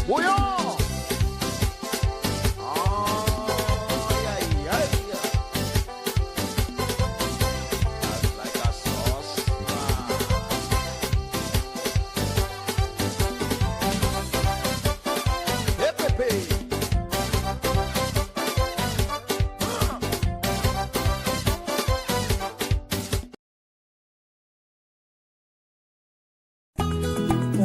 Bouyon. Like a sauce. Hey, Pepe.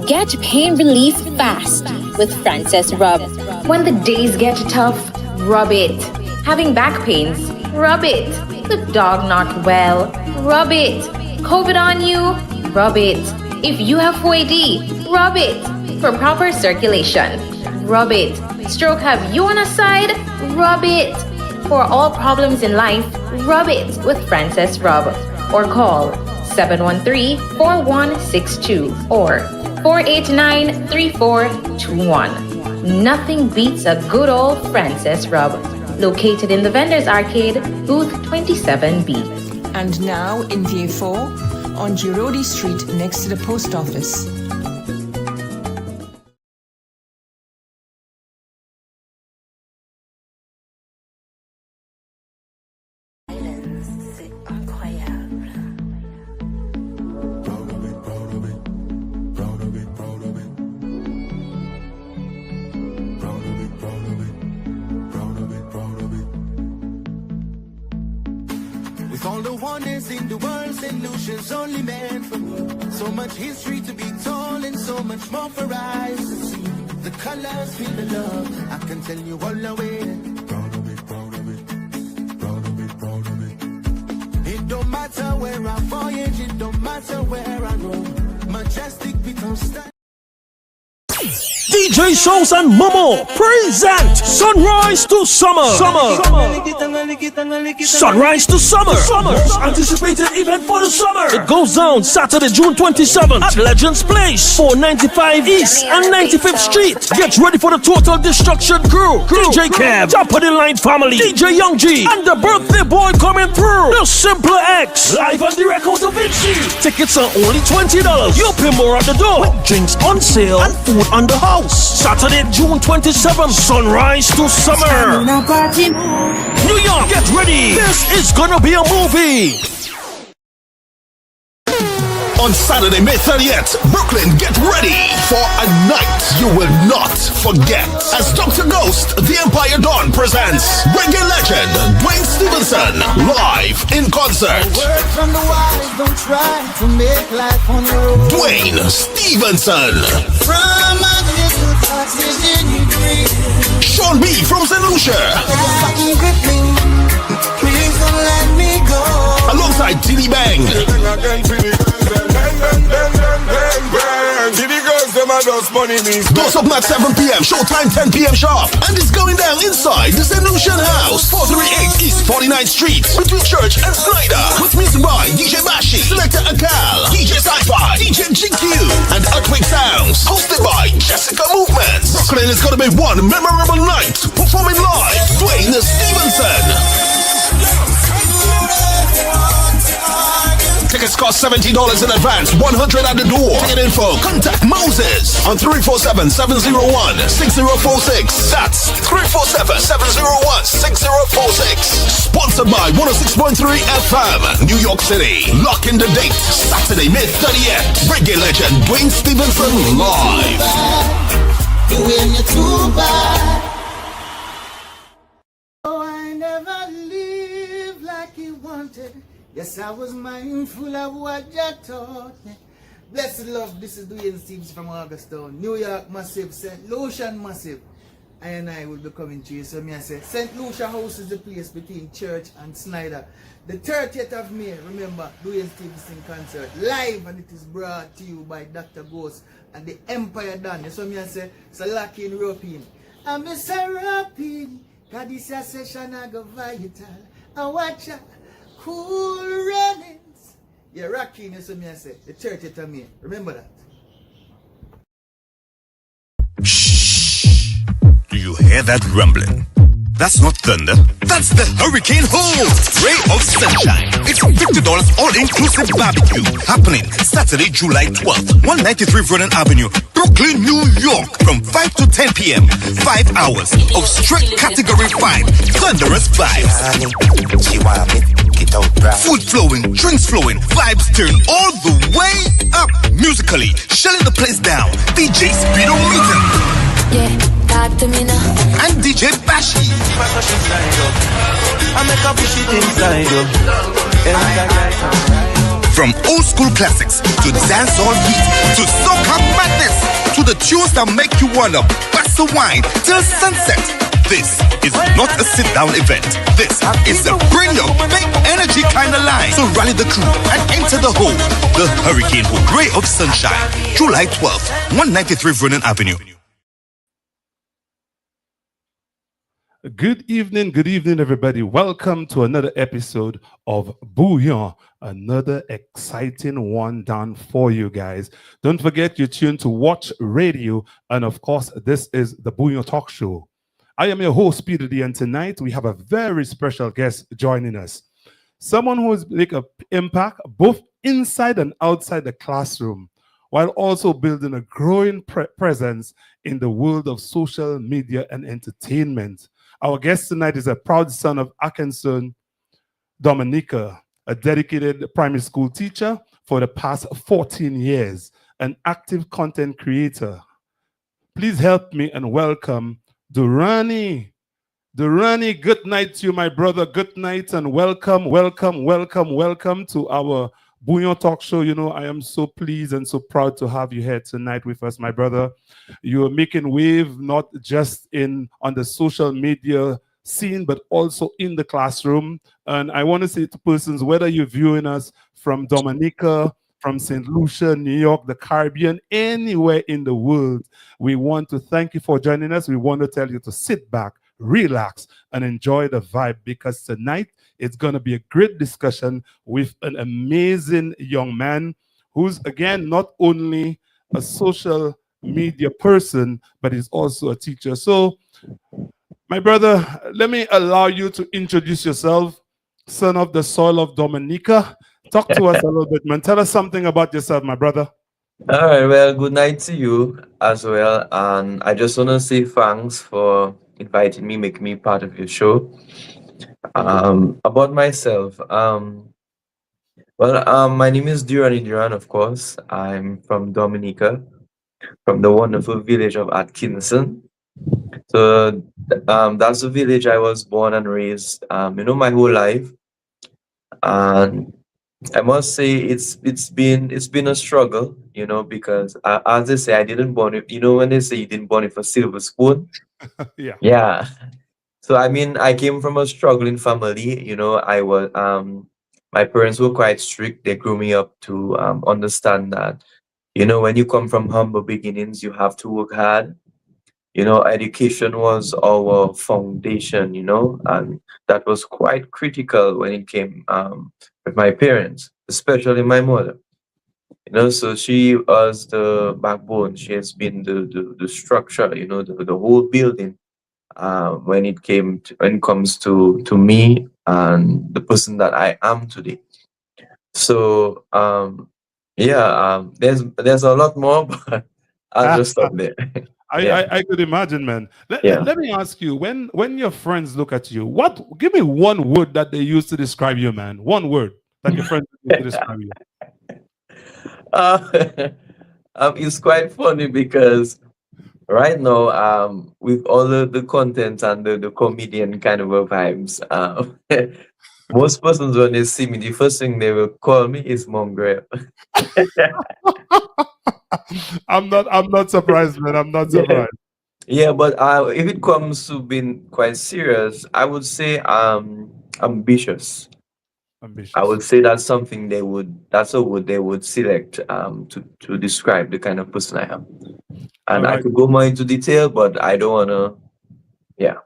Get pain relief fast with Frances Rub. When the days get tough, rub it. Having back pains, rub it. The dog not well, rub it. COVID on you, rub it. If you have 4AD, rub it. For proper circulation, rub it. Stroke have you on a side, rub it. For all problems in life, rub it with Frances Rub. Or call 713-4162 or 489-3421. Nothing beats a good old Frances Rub. Located in the Vendors Arcade, booth 27B. And now in VA4 on Duraney Street next to the post office. With all the wonders in the world, St. Lucia's only meant for me. So much history to be told and so much more for eyes to see. The colors feel the love, I can tell you all the way. Proud of it, proud of it, proud of it, proud of it. It don't matter where I voyage, it don't matter where I roam. Majestic becomes stand. DJ Shows and Momo present Sunrise to Summer. Sunrise to Summer. Most anticipated event for the summer. It goes down Saturday, June 27th at Legends Place, 495 East and 95th Street. Get ready for the Total Destruction crew. DJ Kev, Top of the Line family, DJ Young G, and the birthday boy coming through. The Simpler X, live on direct out of Vinci. Tickets are only $20. You'll pay more at the door. With drinks on sale and food on the house. Saturday, June 27th, Sunrise to Summer. New York, get ready. This is gonna be a movie. On Saturday, May 30th, Brooklyn, get ready for a night you will not forget. As Dr. Ghost, The Empire Dawn presents reggae legend Dwayne Stevenson live in concert. Word from the wise, don't try to make life on your own. Dwayne Stevenson. From a little cottage in your dream. Sean B from St. Lucia. Something gripping, please don't let me go. Alongside Tilly Bang. Doors open at 7 p.m. Showtime 10 p.m. sharp. And it's going down inside the St. Lucian House, 438 East 49th Street, between Church and Snyder. With music by DJ Bashi, Selector Akal, DJ Sci-Fi, DJ GQ, and Earthquake Sounds. Hosted by Jessica Movements. Brooklyn is gonna be one memorable night. Performing live, Dwayne Stevenson. Tickets cost $70 in advance, $100 at the door. Ticket info, contact Moses on 347-701-6046. That's 347-701-6046. Sponsored by 106.3 FM, New York City. Lock in the date, Saturday, May 30th. Reggae legend Dwayne Stevenson live. When you're too bad. Oh, I never lived like you wanted. Yes, I was mindful of what you taught me. Blessed love, this is Duraney Stevenson from Augustown, New York massive, St. Lucia massive. And I will be coming to you. So me I say, St. Lucia House is the place between Church and Snyder. The 30th of May, remember, Duraney Stevenson concert, live, and it is brought to you by Dr. Ghost and the Empire Dawn. So me I say, so lock in, rope in. I'm Mr. Ropin, cause this a session I go vital. And watch out. Cool runnings. Yeah, rocking is what me I say. The 30th of May. Remember that. Shh. Do you hear that rumbling? That's not thunder. That's the Hurricane Hole. Ray of Sunshine. It's $50 all-inclusive barbecue. Happening Saturday, July 12th, 193 Vernon Avenue, Brooklyn, New York. From 5 to 10 p.m. 5 hours of straight Category 5 thunderous vibes. Food flowing, drinks flowing, vibes turn all the way up. Musically, shelling the place down. DJ Speedo Meetum. Yeah, talk to me now. And DJ Bashi. From old school classics to dancehall beat to soca madness to the tunes that make you wanna bust the wine till sunset. This is not a sit-down event. This is a bring your big energy kind of line. So rally the crew and enter the hole. The Hurricane Hole, Ray of Sunshine, July 12th, 193 Vernon Avenue. Good evening, everybody. Welcome to another episode of Bouyon, another exciting one down for you guys. Don't forget you're tuned to Watch Radio, and of course, this is the Bouyon Talk Show. I am your host, Peter D, and tonight we have a very special guest joining us. Someone who has made an impact both inside and outside the classroom, while also building a growing presence in the world of social media and entertainment. Our guest tonight is a proud son of Arkansas, Dominica, a dedicated primary school teacher for the past 14 years, an active content creator. Please help me and welcome Duraney. Duraney, good night to you, my brother. Good night and welcome to our Bouyon Talk Show. You know, I am so pleased and so proud to have you here tonight with us, my brother. You are making wave not just on the social media scene, but also in the classroom. And I want to say to persons, whether you're viewing us from Dominica, from St. Lucia, New York, the Caribbean, anywhere in the world, we want to thank you for joining us. We want to tell you to sit back, relax, and enjoy the vibe, because tonight it's going to be a great discussion with an amazing young man who's, again, not only a social media person, but he's also a teacher. So, my brother, let me allow you to introduce yourself, son of the soil of Dominica. Talk to us a little bit, man. Tell us something about yourself, my brother. All right, well, good night to you as well. And I just want to say thanks for inviting me, making me part of your show. About myself, my name is Durand, of course. I'm from Dominica, from the wonderful village of Atkinson. So that's the village I was born and raised, my whole life. And I must say it's been a struggle, because as they say, I didn't born it. When they say you didn't born it for silver spoon, yeah. So I mean, I came from a struggling family. I was my parents were quite strict. They grew me up to understand that, when you come from humble beginnings, you have to work hard. Education was our foundation, and that was quite critical when it came with my parents, especially my mother. So she was the backbone. She has been the structure, the whole building when it comes to me and the person that I am today. So there's a lot more, but I'll just stop there. I could imagine, man. Let me ask you, when your friends look at you, give me one word that they use to describe you, man. One word that your friends use to describe you. It's quite funny because right now, with all the content and the comedian kind of vibes, most persons when they see me, the first thing they will call me is Mongrel. I'm not surprised, man. I'm not surprised. Yeah, but if it comes to being quite serious, I would say ambitious. Ambitious. I would say that's something that's a word they would select to describe the kind of person I am. And I could go more into detail, but I don't wanna. Yeah.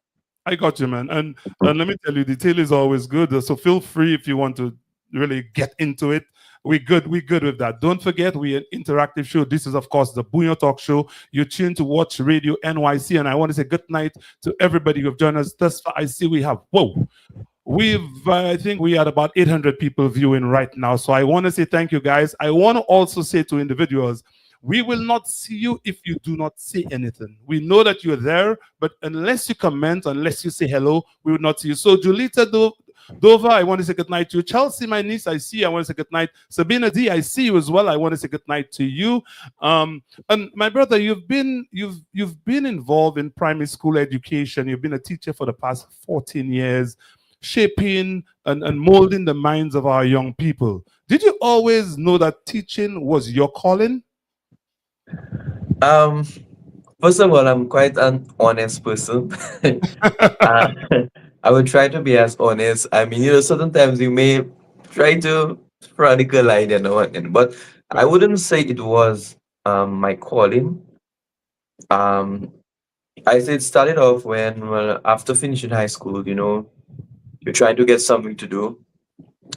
I got you, man. And let me tell you, detail is always good. So feel free if you want to really get into it. We good with that. Don't forget, we're an interactive show. This is, of course, the Bouyon Talk Show. You're tuned to Watch Radio NYC, and I want to say good night to everybody who've joined us thus far. I see we have, whoa, I think we had about 800 people viewing right now. So I want to say thank you, guys. I want to also say to individuals, we will not see you if you do not say anything. We know that you're there, but unless you comment, unless you say hello, we will not see you. So Julita Dova, I want to say good night to you. Chelsea, my niece, I see you. I want to say good night. Sabina D, I see you as well. I want to say good night to you. And my brother, you've been involved in primary school education. You've been a teacher for the past 14 years, shaping and molding the minds of our young people. Did you always know that teaching was your calling? Um, First of all, I'm quite an honest person. uh, I would try to be as honest. I mean, sometimes you may try to radical lie and whatnot, but I wouldn't say it was my calling. Um, I say it started off when, well, after finishing high school, you're trying to get something to do.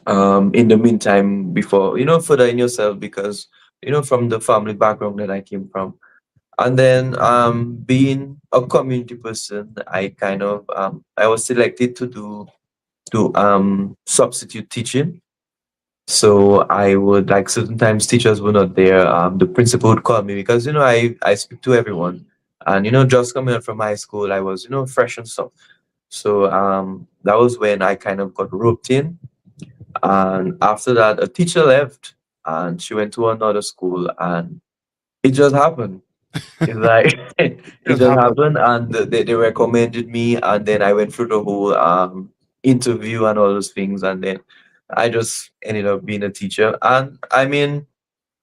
In the meantime, before, furthering yourself because, from the family background that I came from. And then being a community person, I was selected to substitute teaching. So I would, like, certain times teachers were not there. The principal would call me because I speak to everyone, and just coming out from high school, I was fresh and stuff. So that was when I kind of got roped in, and after that, a teacher left, and she went to another school, and it just happened. It's like it Just just happened. happened, and they recommended me, and then I went through the whole interview and all those things, and then I just ended up being a teacher. And I mean,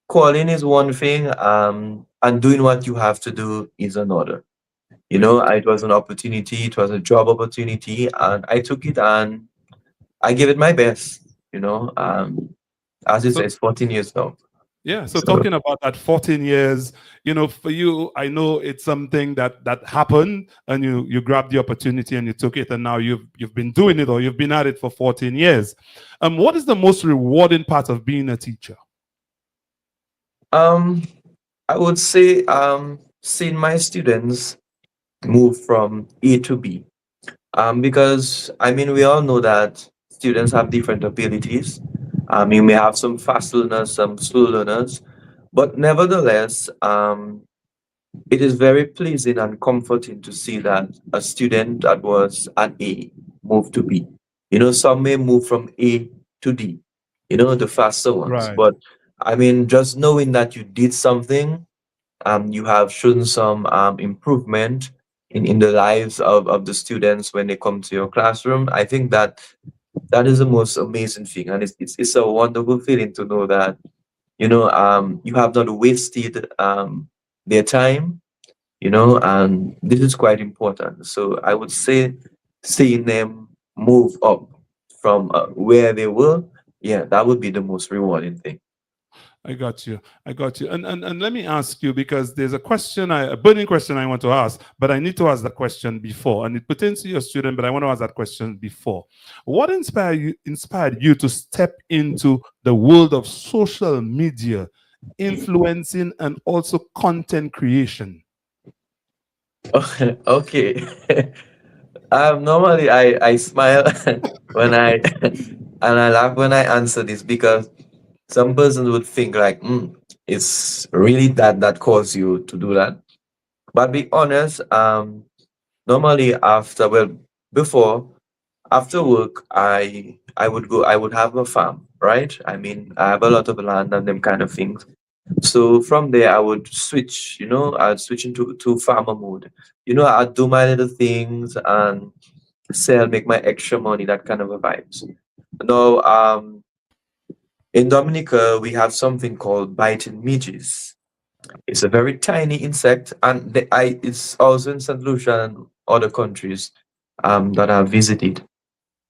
calling is one thing, and doing what you have to do is another. It was an opportunity, it was a job opportunity, and I took it and I gave it my best. As you So say, it's 14 years now. yeah, so So talking about that 14 years, for you, I know it's something that happened and you grabbed the opportunity and you took it, and now you've been doing it, or you've been at it for 14 years. What is the most rewarding part of being a teacher? um, I would say seeing my students move from A to B. Because I mean, we all know that students have different abilities. You may have some fast learners, some slow learners, but nevertheless, it is very pleasing and comforting to see that a student that was at A moved to B. Some may move from A to D, the faster ones. Right. But I mean, just knowing that you did something, you have shown some improvement in the lives of the students when they come to your classroom. I think that is the most amazing thing, and it's a wonderful feeling to know that you have not wasted their time, and this is quite important. So I would say seeing them move up from where they were, yeah, that would be the most rewarding thing. I got you. I got you. And let me ask you, because there's a burning question I want to ask, but I need to ask that question before. And it pertains to your student, but I want to ask that question before. What inspired you to step into the world of social media, influencing, and also content creation? Okay. Normally I smile when I and I laugh when I answer this because some persons would think like, it's really that caused you to do that. But be honest, normally before after work, I would have a farm, right? I mean, I have a lot of land and them kind of things. So from there, I would switch. I'd switch into farmer mode. I'd do my little things and sell, make my extra money, that kind of a vibes. Now, in Dominica, we have something called biting midges. It's a very tiny insect, and it's also in St. Lucia and other countries that I've visited.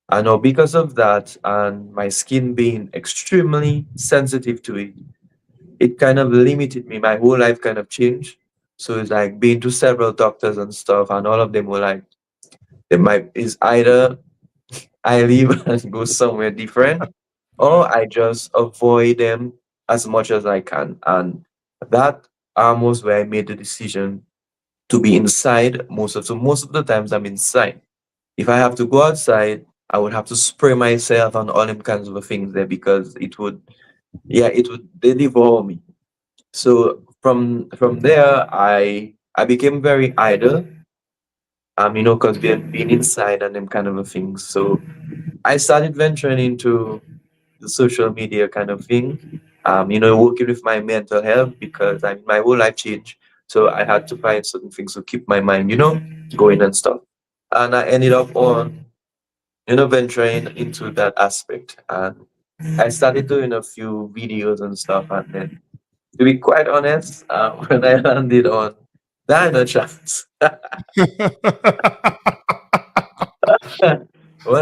I know because of that, and my skin being extremely sensitive to it, it kind of limited me. My whole life kind of changed. So it's like being to several doctors and stuff, and all of them were like, they might is either I leave and go somewhere different, or I just avoid them as much as I can. And that was where I made the decision to be inside most of the times I'm inside. If I have to go outside, I would have to spray myself and all them kinds of things there because it would they devour me. So from there, I became very idle. Because being inside and them kind of a things. So I started venturing into the social media kind of thing. Working with my mental health because my whole life changed. So I had to find certain things to keep my mind, going and stuff. And I ended up on, venturing into that aspect. And I started doing a few videos and stuff. And then, to be quite honest, when I landed on Dino Chats, when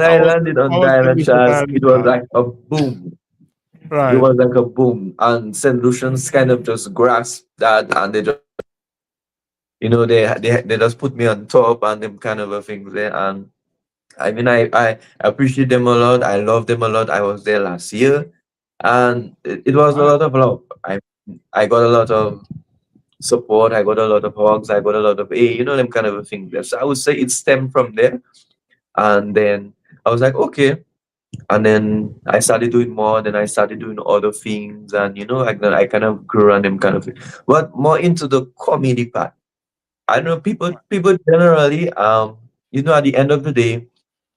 I landed on How was the Dino initial Chats, diary it was chat? like a boom. It Right. was like a boom, and solutions kind of just grasped that, and they just, they just put me on top and them kind of a things there. And I appreciate them a lot. I love them a lot. I was there last year, and it was a Right. lot of love. I got a lot of support. I got a lot of hugs. I got a lot of them kind of a thing there. So I would say it stemmed from there, and then I was like, okay. And then I started doing more. Then I started doing other things, and I kind of grew on them kind of thing. But more into the comedy part. I know people generally, at the end of the day,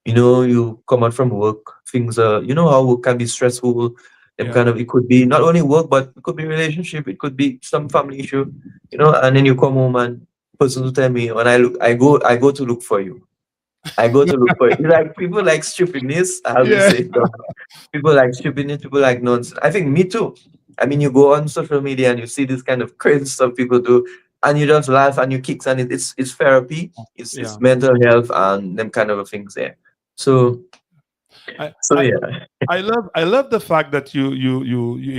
you come out from work, things are, how work can be stressful. Them Yeah. kind of, it could be not only work, but it could be relationship, it could be some family issue, and then you come home and person will tell me when I go to look for you. I go to look for you. Like people like stupidness, I have to Yeah. say. People like stupidness, people like nonsense. I think me too. I mean, you go on social media and you see this kind of crazy stuff people do, and you just laugh and you kicks and it's therapy, it's Yeah. mental health and them kind of things there. So I, so I yeah, I love the fact that you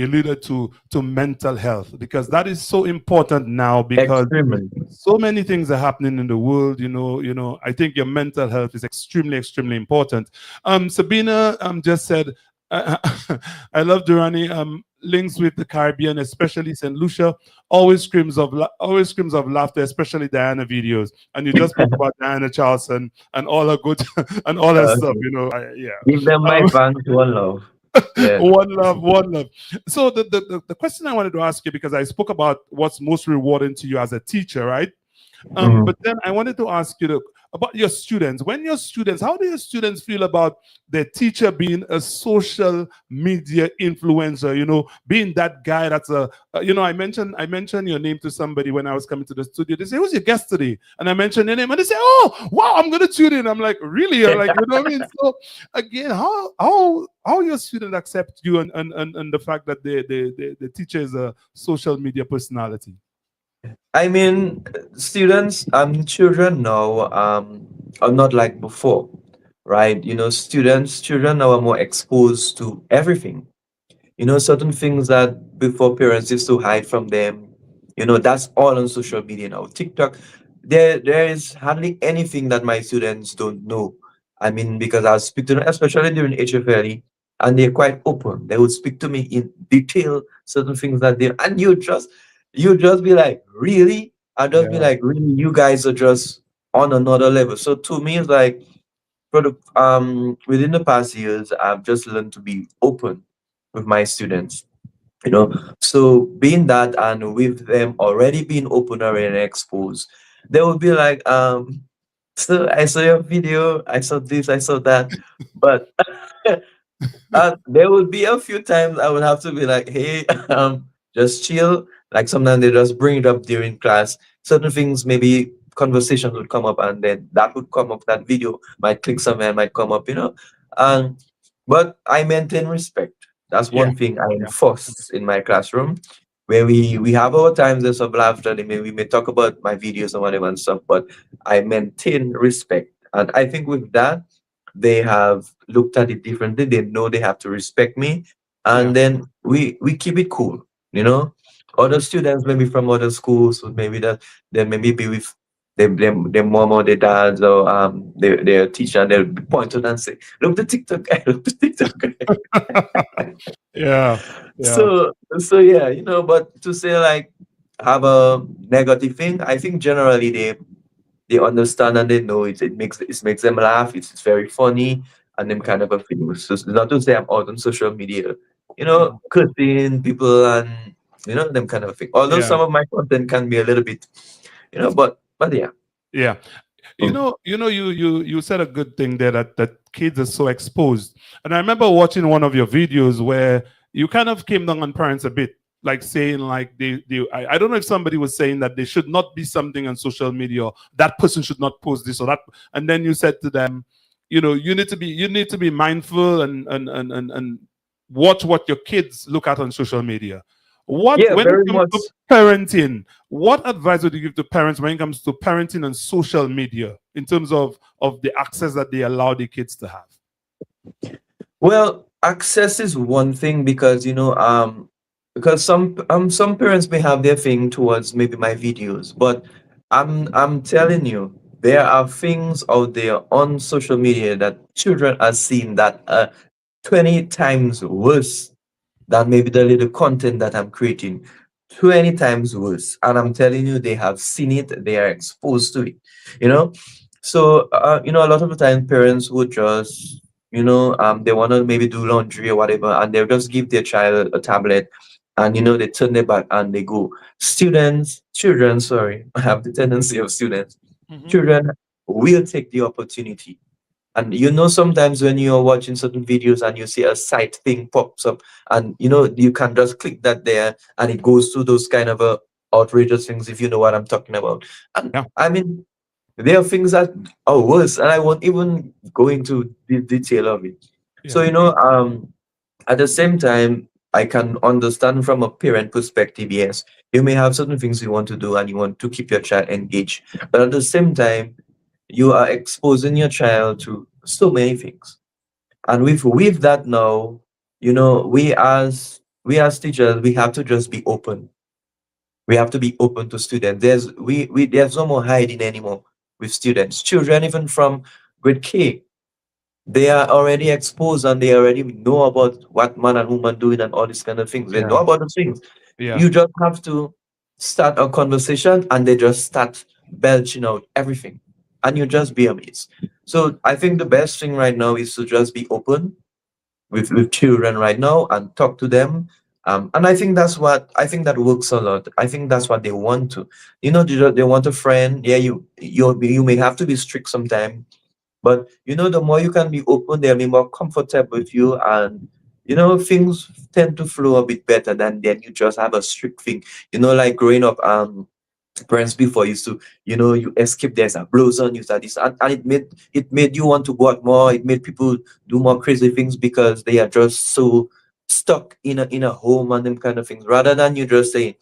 alluded to mental health, because that is so important now, because extremely. so many things are happening in the world. I think your mental health is extremely important. Sabina just said, uh, I love Durani. Links with the Caribbean, especially St. Lucia, always screams of laughter, especially Diana videos. And you just spoke about Diana Charlson and all her good and all her stuff. Okay. Yeah. Give them my Um, thanks, one love. Yeah. one love, one love. So the question I wanted to ask you, because I spoke about what's most rewarding to you as a teacher, right? Mhm. But then I wanted to ask you about your students. How do your students feel about their teacher being a social media influencer? Being that guy that's I mentioned your name to somebody when I was coming to the studio. They say, "Who's your guest today?" And I mentioned your name, and they say, "Oh, wow, I'm gonna tune in." I'm like, "Really?" I'm like, what I mean? So again, how your students accept you, and the fact that the teacher is a social media personality? I mean, students, children now, are not like before, right? Children now are more exposed to everything. Certain things that before parents used to hide from them, that's all on social media now. TikTok, there is hardly anything that my students don't know. I mean, because I speak to them, especially during HFLE, and they're quite open. They would speak to me in detail, certain things that they, and you just be like, really? I just be Yeah, like, really, you guys are just on another level. So to me, it's like, for the within the past years, I've just learned to be open with my students. So being that and with them already being open already and exposed, they would be like, so I saw your video, I saw this, I saw that, but there would be a few times I would have to be like, hey, just chill. Like sometimes they just bring it up during class. Certain things, maybe conversations would come up, and then that would come up. That video might click somewhere, might come up. And but I maintain respect. That's yeah, one thing I yeah, enforce in my classroom, where we have our times of laughter. And we may talk about my videos and whatever and stuff, but I maintain respect, and I think with that they have looked at it differently. They know they have to respect me, yeah, and then we keep it cool. Other students maybe from other schools would maybe that they maybe be with their mom or their dads or their teacher, and they'll point to them and say, "Look the TikTok guy, look the TikTok guy." Yeah, yeah, So yeah, but to say like have a negative thing, I think generally they understand and they know it. It makes them laugh. It's very funny and them kind of a thing. So it's not to say I'm out on social media, yeah, cursing people and them kind of thing. Although yeah, some of my content can be a little bit, but yeah. yeah. Mm. You said a good thing there, that kids are so exposed. And I remember watching one of your videos where you kind of came down on parents a bit, like saying like I don't know if somebody was saying that they should not be something on social media, or that person should not post this or that. And then you said to them, you need to be mindful and watch what your kids look at on social media. What Yeah, When it very comes much. to parenting, what advice would you give to parents when it comes to parenting on social media in terms of the access that they allow the kids to have? Well, access is one thing because some parents may have their thing towards maybe my videos, but I'm telling you, there are things out there on social media that children are seeing that are 20 times worse than maybe the little content that I'm creating. 20 times worse. And I'm telling you, they have seen it, they are exposed to it, you know? So, a lot of the time parents would just, they want to maybe do laundry or whatever, and they'll just give their child a tablet and, they turn their back and they go. Children, sorry, I have the tendency of students. Mhm. Children will take the opportunity, and sometimes when you're watching certain videos and you see a site thing pops up, and you can just click that there, and it goes to those kind of outrageous things, if you know what I'm talking about. And Yeah, I mean, there are things that are worse, and I won't even go into the detail of it. So, yeah, at the same time, I can understand from a parent perspective, yes, you may have certain things you want to do and you want to keep your child engaged. But at the same time, you are exposing your child to so many things. And with that now, we as teachers, we have to just be open. We have to be open to students. There's no more hiding anymore with students. Children, even from grade K, they are already exposed and they already know about what man and woman doing and all these kind of things. They know yeah, about the things. yeah, You just have to start a conversation and they just start belching out everything. And you just be amazed. So I think the best thing right now is to just be open with children right now and talk to them. And I think that works a lot. I think that's what they want to. They want a friend. Yeah, you may have to be strict sometimes, but the more you can be open, they'll be more comfortable with you, and things tend to flow a bit better than then you just have a strict thing. Like growing up, parents before used to, you escape, there's a blows on you, that is, and it made you want to go out more. It made people do more crazy things because they are just so stuck in a home and them kind of things, rather than you just saying,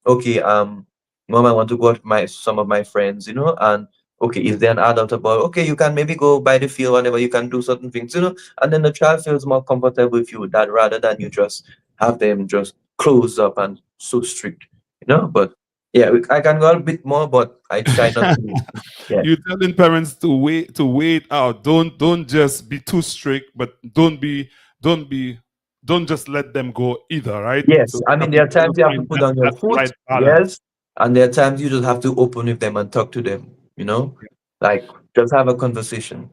okay, mom, I want to go out with some of my friends, and okay, is there an adult about, okay, you can maybe go by the field, whatever, you can do certain things, and then the child feels more comfortable with you, that rather than you just have them just close up and so strict, but yeah, I can go a bit more, but I try not to. Yeah. you're telling parents to wait out. Don't just be too strict, but don't just let them go either, right? Yes, So I you mean, have there to are kind times of you have to find put that, down your that foot. right balance. Yes, and there are times you just have to open with them and talk to them. Like just have a conversation.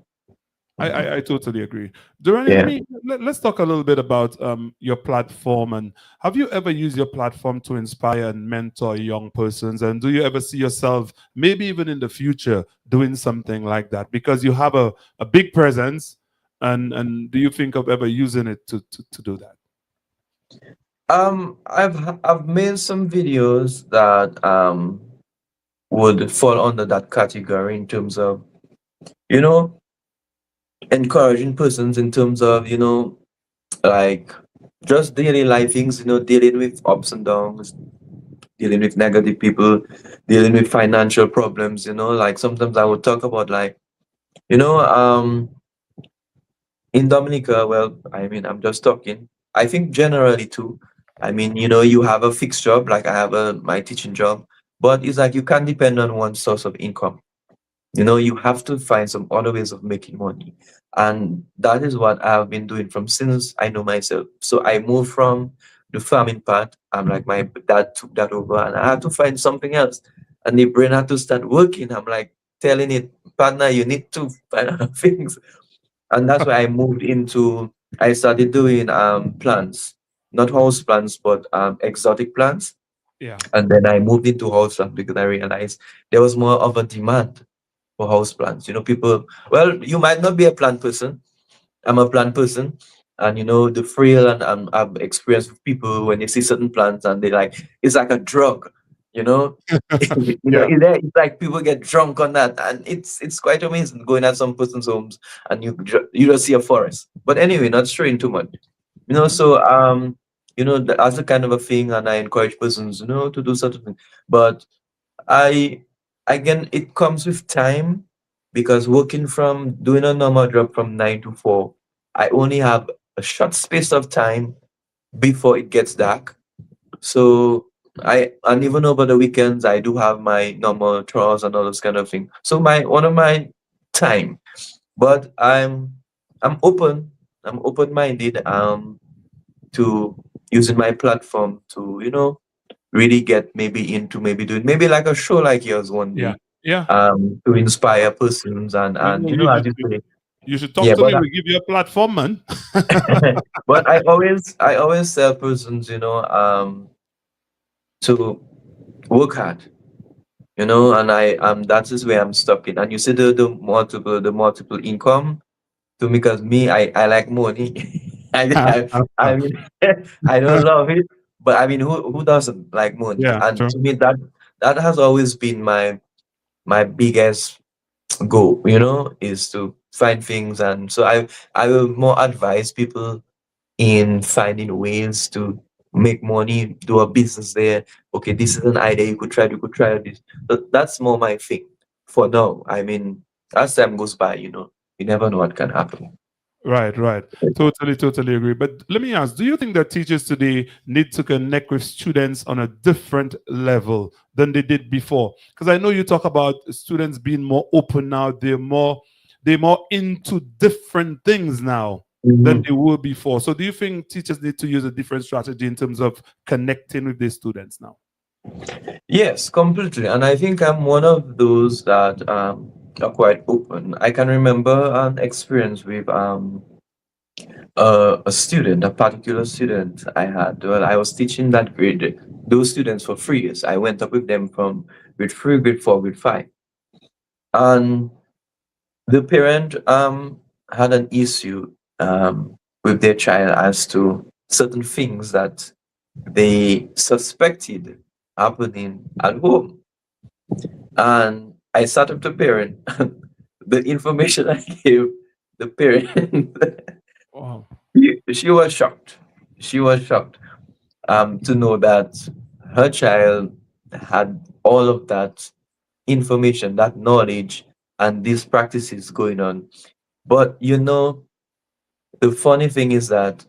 I, Mhm. I, I totally agree. Durand, Yeah. let's talk a little bit about your platform, and have you ever used your platform to inspire and mentor young persons? And do you ever see yourself maybe even in the future doing something like that? Because you have a big presence, and do you think of ever using it to do that? I've made some videos that would fall under that category in terms of you know encouraging persons in terms of like just daily life things, dealing with ups and downs, dealing with negative people, dealing with financial problems, like sometimes I would talk about like, you know, um, in Dominica, well, I mean, I'm just talking. I think generally too. I mean, you have a fixed job, like I have my teaching job, but it's like you can't depend on one source of income. You have to find some other ways of making money. And that is what I've been doing from since I know myself. So I moved from the farming part. I'm like, my dad took that over and I had to find something else. And the brain had to start working. I'm like telling it, partner, you need to find other things. And that's why I started doing plants, not house plants, but exotic plants. Yeah. And then I moved into house plants because I realized there was more of a demand for house plants. People, well, you might not be a plant person. I'm a plant person. And the thrill and I've experienced with people when they see certain plants and they like, it's like a drug, you know. Yeah. It's like people get drunk on that, and it's quite amazing going at some person's homes and you don't see a forest. But anyway, not straying too much. So that's a kind of a thing, and I encourage persons, to do certain things. But I again, it comes with time because working from doing a normal job from 9 to 4, I only have a short space of time before it gets dark. So and even over the weekends I do have my normal chores and all those kind of things. So my one of my time, but I'm open. I'm open minded to using my platform to really get maybe into maybe doing maybe like a show like yours one Yeah. day, Yeah. to inspire persons You, and you, as you, you you say. you should talk Yeah, to me. We give you a platform, man. but I always tell persons, to work hard, and that is where I'm stopping. And you see the multiple income to me, because me, I like money. I mean, I don't love it, but I mean, who doesn't like money? Yeah, And true. to me, that has always been my biggest goal, is to find things. And so I will more advise people in finding ways to make money, do a business there. Okay, this is an idea you could try this. But that's more my thing for now. I mean, as time goes by, you never know what can happen. Right, right. Totally, totally agree. But let me ask, do you think that teachers today need to connect with students on a different level than they did before? Because I know you talk about students being more open now. They're more into different things now than Mhm. they were before. So do you think teachers need to use a different strategy in terms of connecting with their students now? Yes, completely. And I think I'm one of those that are quite open. I can remember an experience with a student, a particular student I had. Well, I was teaching that grade, those students for 3 years. I went up with them from grade 3, grade 4, grade 5. And the parent had an issue with their child as to certain things that they suspected happening at home. And I sat up the parent. The information I gave the parent, Wow. she was shocked. She was shocked to know that her child had all of that information, that knowledge, and these practices going on. But the funny thing is that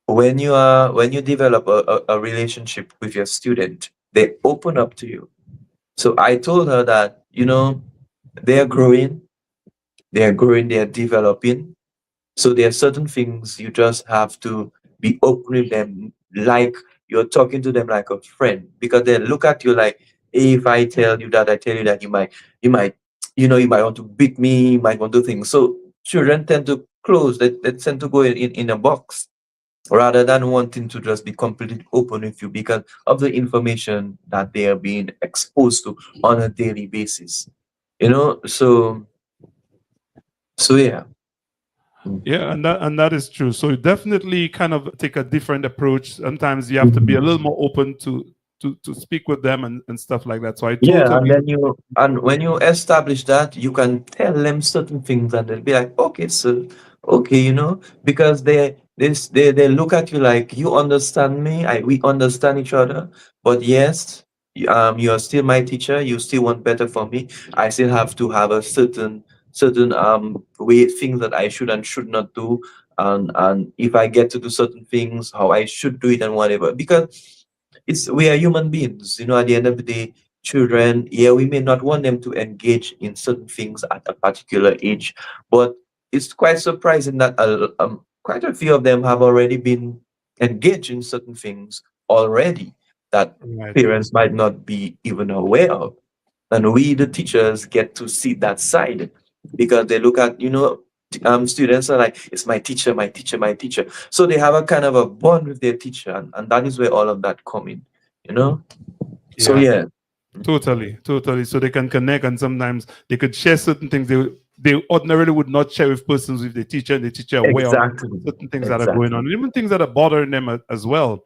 when you develop a relationship with your student, they open up to you. So I told her that, they're growing, they're developing. So there are certain things you just have to be open with them, like you're talking to them like a friend, because they look at you like, "Hey, if I tell you that, I tell you that, you might, you might want to beat me, you might want to things." So children tend to close, they tend to go in a box rather than wanting to just be completely open with you because of the information that they are being exposed to on a daily basis. So yeah. Mm. Yeah, and that is true. So you definitely kind of take a different approach. Sometimes you have to be a Mhm. little more open to speak with them and stuff like that. So I Yeah, and totally. then when you establish that, you can tell them certain things, and they'll be like, "Okay, so okay, because they look at you like you understand me, we understand each other, but yes, you are still my teacher. You still want better for me. I still have to have a certain way things that I should and should not do, and if I get to do certain things, how I should do it and whatever, because we are human beings. At the end of the day, children, yeah, we may not want them to engage in certain things at a particular age, but it's quite surprising that quite a few of them have already been engaged in certain things already that Right. parents might not be even aware of. And we, the teachers, get to see that side because they look at, students are like, it's my teacher, my teacher, my teacher. So they have a kind of a bond with their teacher, and that is where all of that come in, you know? So, Yeah. yeah. Totally, totally. So they can connect, and sometimes they could share certain things they ordinarily would not share with persons with the teacher, and the teacher are aware of Exactly. certain things that are going Exactly. on, and even things that are bothering them as well.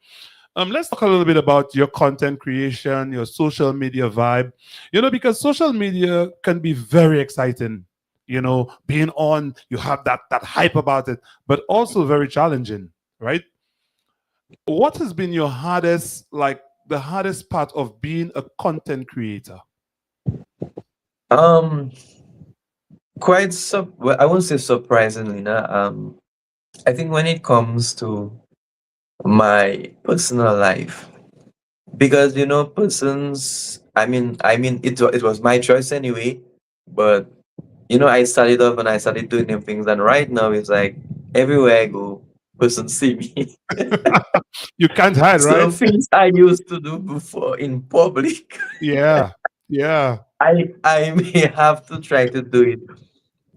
Let's talk a little bit about your content creation, your social media vibe. Because social media can be very exciting. Being on, you have that hype about it, but also very challenging, right? What has been your hardest, like the hardest part of being a content creator? Um, well, I won't say surprisingly, nah, I think when it comes to my personal life, because persons, it was my choice anyway, but I started off and I started doing them things, and right now it's like everywhere I go, persons see me. You can't hide, So right? things I used to do before in public, Yeah, yeah, I may have to try to do it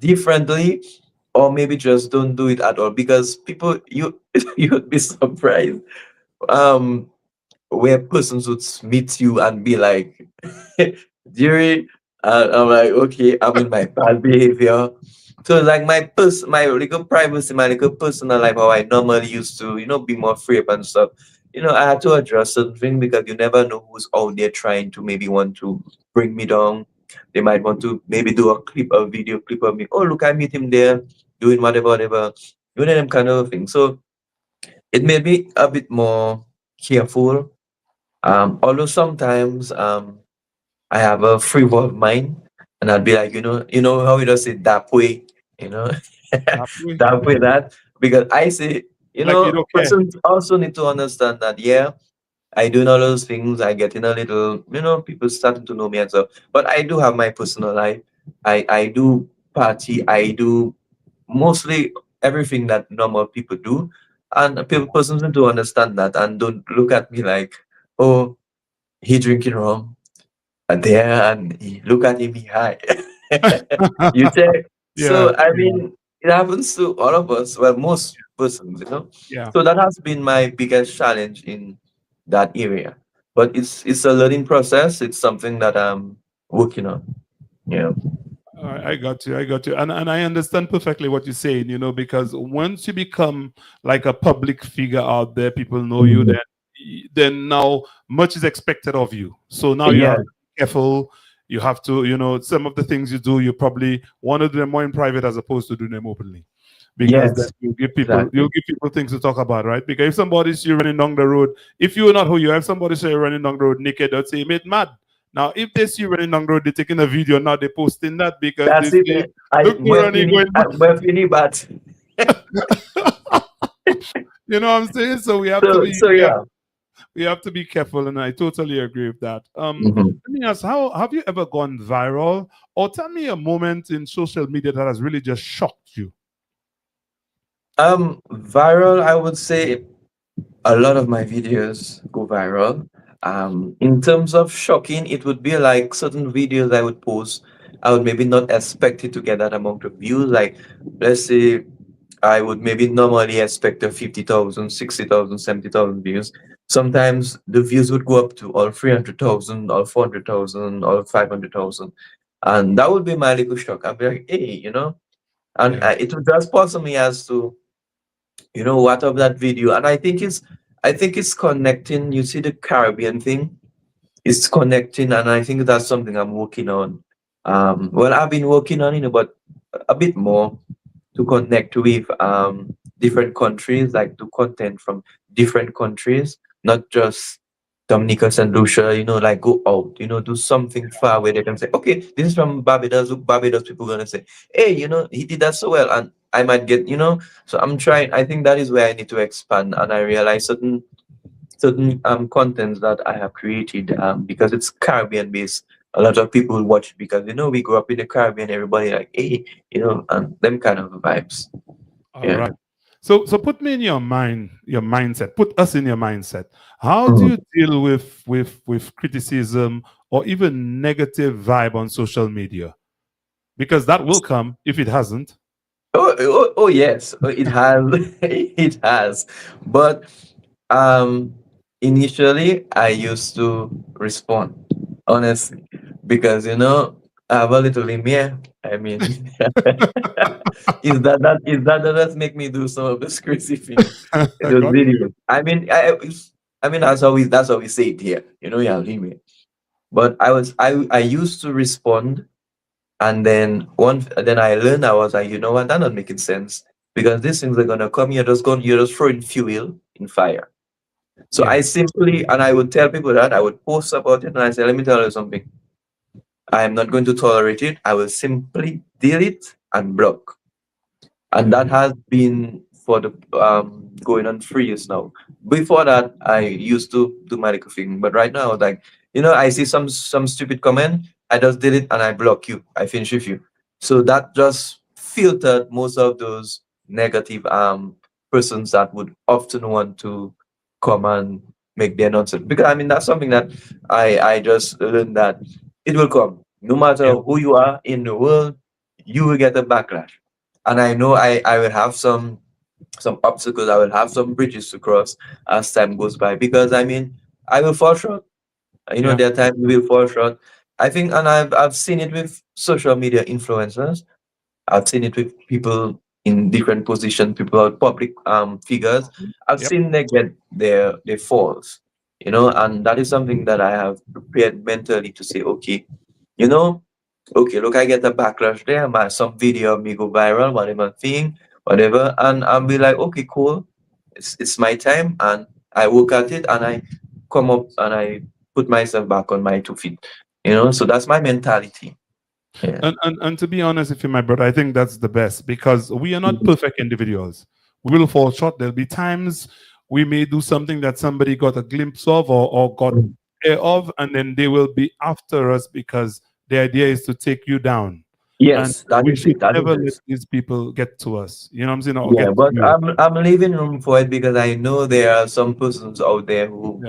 differently, or maybe just don't do it at all, because people, you'd be surprised um where persons would meet you and be like, Jerry, I'm like, okay, I'm in my bad behavior. So like my little privacy, my little personal life, how I normally used to, be more free up and stuff. I had to address certain things because you never know who's out there trying to maybe want to bring me down. They might want to maybe do a video clip of me. Oh, look, I meet him there doing whatever, whatever. Them kind of thing. So it made me a bit more careful. Although sometimes I have a free world mind, and I'd be like, how you just say that way, you know, that way. that way that, because I say, Like you don't care. persons also need to understand that, yeah, I doing all those things, I get in a little, people starting to know me and stuff, but I do have my personal life. I do party, I do mostly everything that normal people do, and people persons need to understand that and don't look at me like, oh, he drinking rum there, and look at him, he high. You take. Yeah, So I yeah, mean, it happens to all of us. Well, most persons, yeah. So that has been my biggest challenge in that area. But it's a learning process. It's something that I'm working on. Yeah. I got you. I got you. And I understand perfectly what you're saying, because once you become like a public figure out there, people know you, Mhm. then now much is expected of you. So now you Yeah. have to be careful. You have to, some of the things you do, you probably want to do them more in private as opposed to doing them openly. Because then Yes. you'll Exactly. give people things to talk about, right? Because if somebody see you running down the road, if you're not who you are, if somebody say you're running down the road naked, they'll say, mate, mad. Now, if they see you running down the road, they're taking a video, now they're posting that because they That's it. say, I look, Durand going back. Well, fini, but You know what I'm saying? So we have to so be so careful. yeah. We have to be careful, and I totally agree with that. Mhm. Let me ask, how have you ever gone viral? Or tell me a moment in social media that has really just shocked you. Viral, I would say a lot of my videos go viral. In terms of shocking, it would be like certain videos I would post. I would maybe not expect it to get that amount of views. Like, let's say I would maybe normally expect a 50,000, 60,000, 70,000 views. Sometimes the views would go up to all 300,000, or 400,000, or 500,000. And that would be my little shock. I'd be like, hey, and Yeah. it would just puzzle me as to what of that video. And I think it's connecting. You see the Caribbean thing, it's connecting, and I think that's something I'm working on. Well, I've been working on it, but a bit more to connect with different countries, like do content from different countries, not just Dominica and Lucia, like go out, do something far where they can say, okay, this is from Barbados. Look, Barbados people gonna say, hey, he did that so well, and I might get, so I'm trying. I think that is where I need to expand, and I realize certain contents that I have created because it's Caribbean based. A lot of people will watch it because we grew up in the Caribbean. Everybody like, hey, and them kind of vibes. All right. So put me in your mindset. Put us in your mindset. How do you deal with criticism or even negative vibe on social media? Because that will come if it hasn't. Oh yes, it has. It has. But initially, I used to respond honestly because I have a little in me. I mean, is that does make me do some of those crazy things? Those videos. I mean, that's how we say it here. Yeah, anyway. But I used to respond, and then I learned. I was like, you know what, that's not making sense because these things are gonna come. You're just throwing fuel in fire. So I simply, and I would tell people that I would post about it, and I say, let me tell you something. I am not going to tolerate it. I will simply delete and block. And that has been for the going on 3 years now. Before that, I used to do my little thing, but right now, like I see some stupid comment, I just delete and I block you. I finish with you. So that just filtered most of those negative persons that would often want to come and make their nonsense. Because that's something that I just learned that it will come. No matter who you are in the world, you will get a backlash. And I know I will have some obstacles, I will have some bridges to cross as time goes by. Because I will fall short. There are times we will fall short. I think, and I've seen it with social media influencers. I've seen it with people in different positions, people are public figures. I've seen them get their falls, and that is something that I have prepared mentally to say, okay, look, I get a backlash there, some video of me go viral, whatever thing, whatever, and I'll be like, okay, cool, it's my time, and I work at it, and I come up and I put myself back on my 2 feet, so that's my mentality. Yeah. And to be honest with you, my brother, I think that's the best because we are not perfect individuals. We will fall short. There'll be times we may do something that somebody got a glimpse of or got care of, and then they will be after us because the idea is to take you down. Yes, and we should never let these people get to us. You know what I'm saying? Yeah, but I'm leaving room for it because I know there are some persons out there who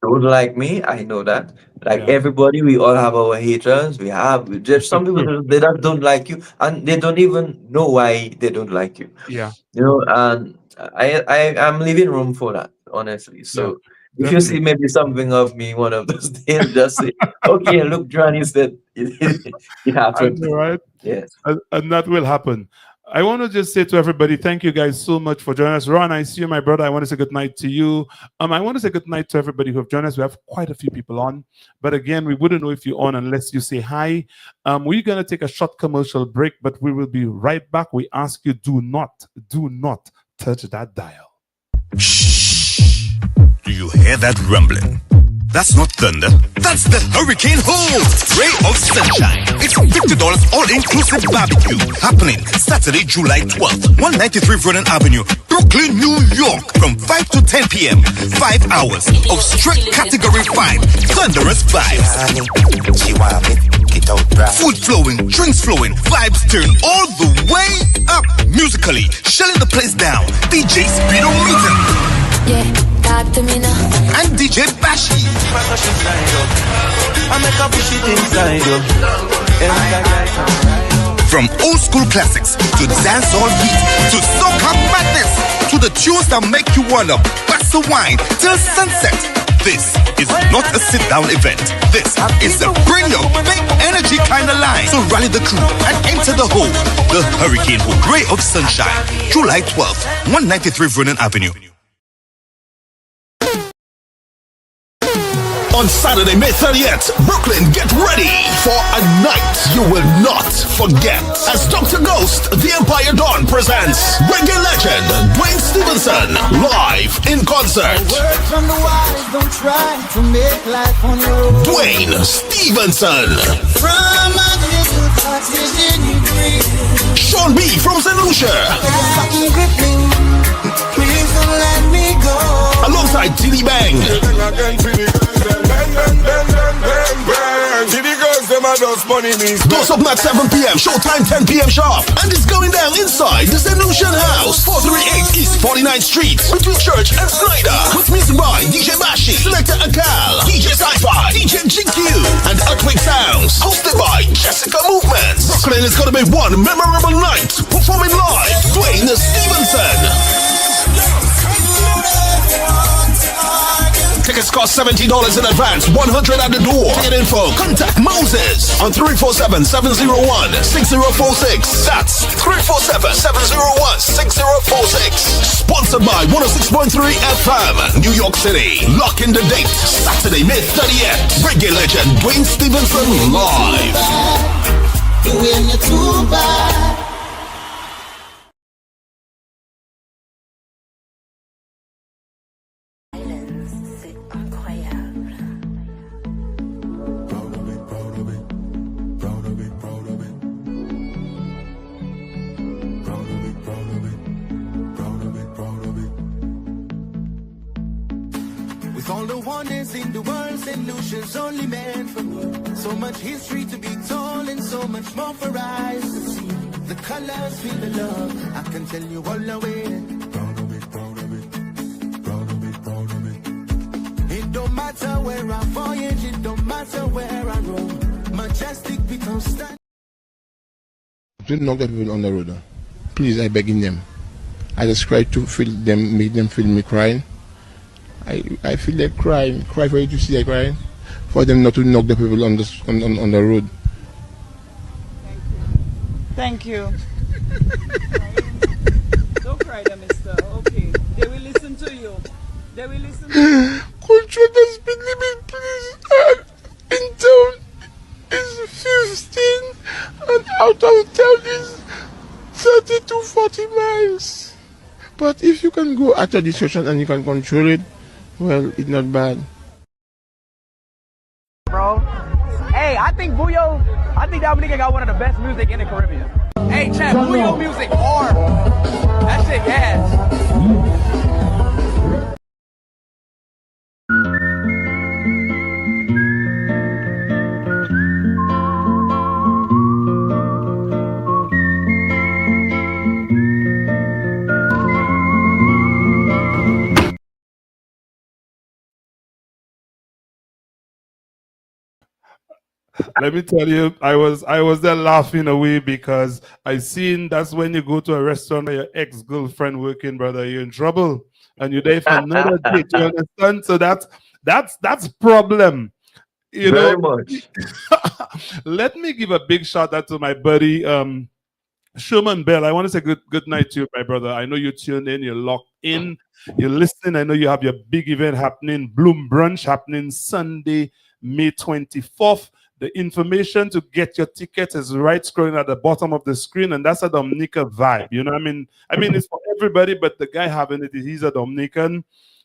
don't like me. I know that. Like everybody, we all have our haters. There's some people they don't like you, and they don't even know why they don't like you. Yeah. And I'm leaving room for that, honestly. So if you see maybe something of me one of those days, just say, okay, look, Duraney said it happened. Right? Yes. And that will happen. I want to just say to everybody, thank you guys so much for joining us. Ron, I see you, my brother. I want to say good night to you. I want to say good night to everybody who have joined us. We have quite a few people on. But again, we wouldn't know if you're on unless you say hi. We're going to take a short commercial break, but we will be right back. We ask you, do not touch that dial. Shh. Do you hear that rumbling? That's not thunder. That's the hurricane hole. Ray of sunshine. It's $50 all-inclusive barbecue happening Saturday, July 12th, 193 Vernon Avenue, Brooklyn, New York, from 5 to 10 p.m. 5 hours of straight Category 5 thunderous vibes. Food flowing, drinks flowing, vibes turn all the way up. Musically, shelling the place down. DJ Speedo Meeting. Yeah, talk to me now. And DJ Bashi. From old school classics to dancehall beat to soca madness to the tunes that make you wanna bust a wine till sunset. This is not a sit-down event. This is a bring your big energy kind of line. So rally the crew and enter the hole. The Hurricane Hole, Ray of Sunshine, July 12th, 193 Vernon Avenue. On Saturday, May 30th, Brooklyn, get ready for a night you will not forget. As Dr. Ghost, the Empire Dawn presents reggae legend Dwayne Stevenson live in concert. Word from the wise, don't try to make life on your own. Dwayne Stevenson. From a little partition you dream. Sean B from St. Lucia. Please don't let me go. Alongside Tilly Bang. money means doors open at 7 p.m. Showtime 10 p.m. sharp. And it's going down inside the St. Lucian House, 438 East 49th Street, between Church and Snyder. With music by DJ Bashi, Selector Akal, DJ Sci-Fi, DJ GQ, and Earthquake Sounds. Hosted by Jessica Movements. Brooklyn is gonna be one memorable night. Performing live, Dwayne Stevenson. Tickets cost $70 in advance, $100 at the door. Ticket info, contact Moses on 347-701-6046. That's 347-701-6046. Sponsored by 106.3 FM, New York City. Lock in the date, Saturday, May 30th. Reggae legend Dwayne Stevenson live. Doing it too bad. All the wonders in the world, St. Lucia's only meant for me. So much history to be told and so much more for eyes to see. The colors feel the love, I can tell you all the way. Proud of it, proud of it, proud of it, proud of it. It don't matter where I voyage, it don't matter where I roam. Majestic becomes stand. Don't knock the people on the road. Please, I begging them. I just try to feel them, make them feel me crying. I feel like crying. Cry for you to see I crying. For them not to knock the people on the road. Thank you. Don't cry there, mister. Okay. They will listen to you. They will listen to you. Control the speed limit, please. In town is 15 and out of town is 30 to 40 miles. But if you can go at a discussion and you can control it, well, it's not bad. Bro. Hey, I think Dominica got one of the best music in the Caribbean. Hey, chat, Bouyon music hard. That shit gas. Let me tell you, I was there laughing away because I seen that's when you go to a restaurant where your ex-girlfriend working, brother, you're in trouble and you're there for another date. You understand? So that's problem. You Very know. much. Let me give a big shout out to my buddy Sherman Bell. I want to say good night to you, my brother. I know you tuned in, you're locked in, you're listening. I know you have your big event happening, Bloom Brunch happening Sunday, May 24th. The information to get your tickets is right scrolling at the bottom of the screen, and that's a Dominica vibe. You know what I mean? I mean, it's for everybody, but the guy having it, he's a Dominican,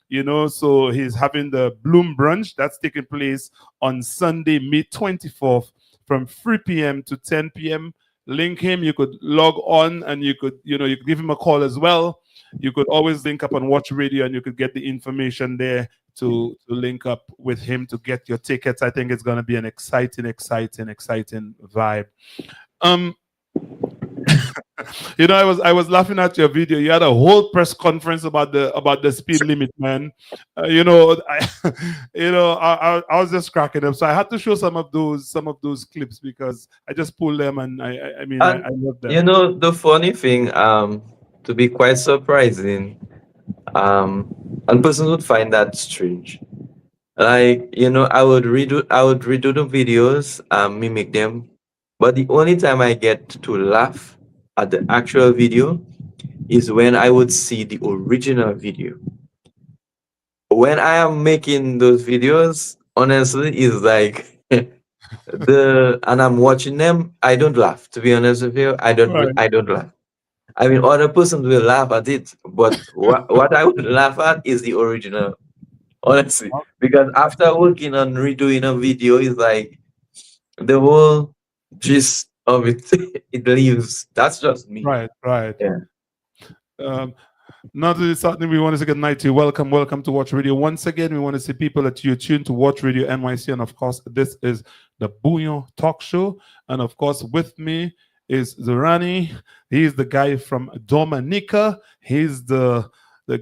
you know, so he's having the Bloom Brunch. That's taking place on Sunday, May 24th from 3 p.m. to 10 p.m. Link him. You could log on and you could give him a call as well. You could always link up on Watch Radio and you could get the information there to link up with him to get your tickets. I think it's going to be an exciting vibe. You know, I was laughing at your video. You had a whole press conference about the speed limit, man. I was just cracking up. So I had to show some of those clips because I just pulled them and I love them. You know, the funny thing, to be quite surprising, and person would find that strange. Like, you know, I would redo the videos, mimic them, but the only time I get to laugh at the actual video is when I would see the original video. When I am making those videos, honestly, is like and I'm watching them, I don't laugh. To be honest with you, I don't laugh. I mean, other persons will laugh at it, but what I would laugh at is the original, honestly. Because after working on redoing a video, it's like the whole gist of it, it leaves. That's just me. Right. Yeah. Not really something we want to say good night to you. Welcome, welcome to Watch Radio. Once again, we want to see people that you tune to Watch Radio NYC. And of course, this is the Bouyon Talk Show. And of course, with me is Duraney. He's the guy from Dominica. He's the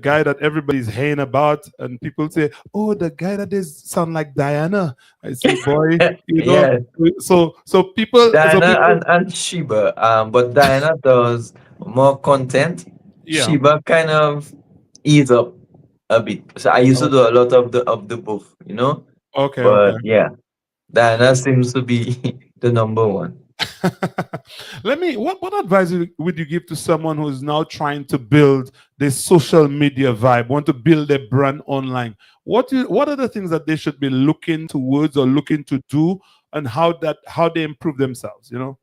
guy that everybody's haying about. And people say, oh, the guy that is sound like Diana. I say, boy, you know. Yeah, So people, Diana and Sheba. But Diana does more content. yeah. Sheba kind of ease up a bit. So I used to do a lot of the both, you know. Okay, But okay. yeah, Diana seems to be the number one. What advice would you give to someone who is now trying to build this social media vibe, want to build a brand online? What are the things that they should be looking towards or looking to do, and how they improve themselves, you know?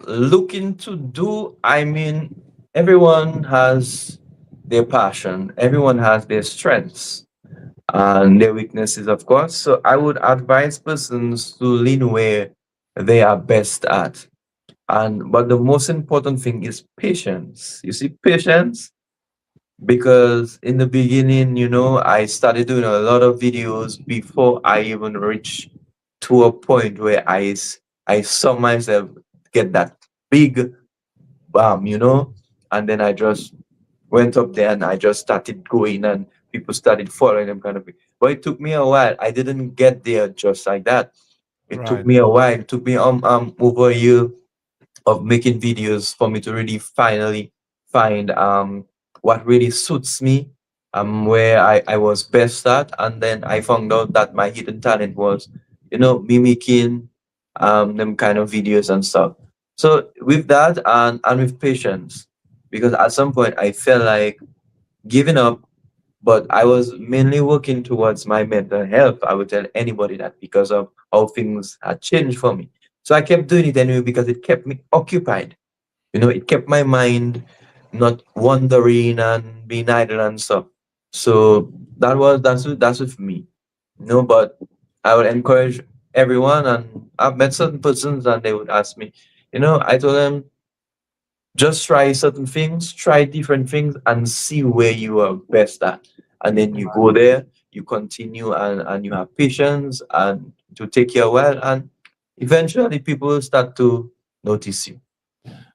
Looking to do, I mean, everyone has their passion, everyone has their strengths and their weaknesses, of course. So I would advise persons to lean where they are best at. And but the most important thing is patience. You see, patience, because in the beginning, you know, I started doing a lot of videos before I even reached to a point where I saw myself get that big you know, and then I just went up there and I just started going and people started following them kind of thing. But it took me a while. I didn't get there just like that. It took Right. me a while. It took me over a year of making videos for me to really finally find what really suits me, where I was best at. And then I found out that my hidden talent was, you know, mimicking them kind of videos and stuff. So with that and with patience, because at some point I felt like giving up, but I was mainly working towards my mental health. I would tell anybody that because of how things had changed for me. So I kept doing it anyway because it kept me occupied. You know, it kept my mind not wandering and being idle and stuff. So that's with me. You know, but I would encourage everyone, and I've met certain persons and they would ask me, you know, I told them just try certain things, try different things, and see where you are best at. And then you go there, you continue, and you have patience, and to take your while, and eventually people will start to notice you.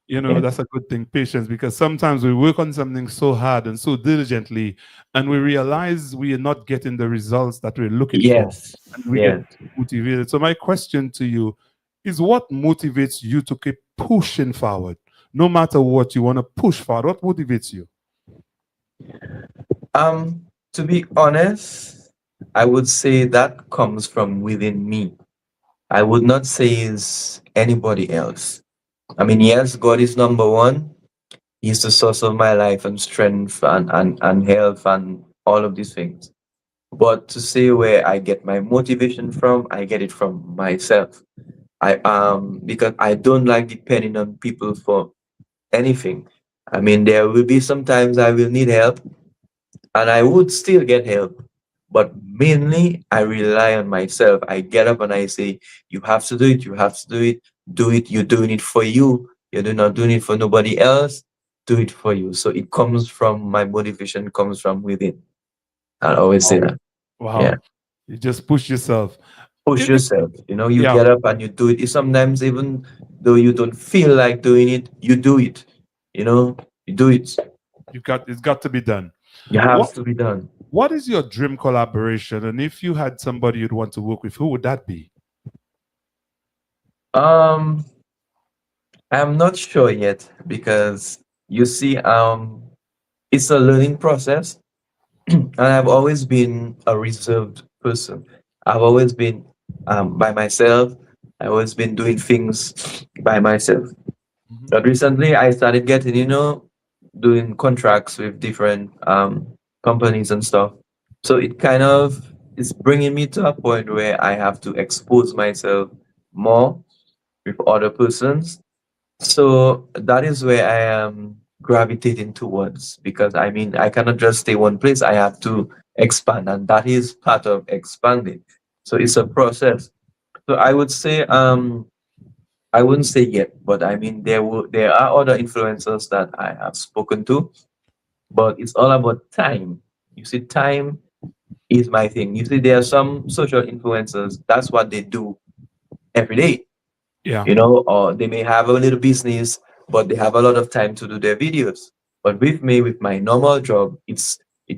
You know, Yeah. that's a good thing, patience, because sometimes we work on something so hard and so diligently, and we realize we are not getting the results that we're looking for, Yes. and we Yes. get motivated. So my question to you is, what motivates you to keep pushing forward? No matter what, you want to push forward. What motivates you? To be honest, I would say that comes from within me. I would not say it's anybody else. I mean, yes, God is number one. He's the source of my life and strength and health and all of these things. But to say where I get my motivation from, I get it from myself. I because I don't like depending on people for anything. I mean, there will be sometimes I will need help and I would still get help. But mainly, I rely on myself. I get up and I say, you have to do it, you have to do it, do it. You're doing it for you. You're not doing it for nobody else. Do it for you. So it comes from my motivation, comes from within. I always say that. Yeah. Wow. You just push yourself. Push yourself. You know, you Yeah. get up and you do it. Sometimes, even though you don't feel like doing it, you do it. You know, you do it. It's got to be done. You have to be done. What is your dream collaboration? And if you had somebody you'd want to work with, who would that be? I'm not sure yet because you see, it's a learning process, and I've always been a reserved person. I've always been by myself. I've always been doing things by myself. But recently, I started getting, you know, doing contracts with different companies and stuff. So it kind of is bringing me to a point where I have to expose myself more with other persons. So that is where I am gravitating towards, because I mean, I cannot just stay one place. I have to expand, and that is part of expanding. So it's a process. So I would say I wouldn't say yet, but I mean there are other influencers that I have spoken to, but it's all about time. You see, time is my thing. You see, there are some social influencers. That's what they do every day. Yeah. Or they may have a little business, but they have a lot of time to do their videos. But with me, with my normal job, it's a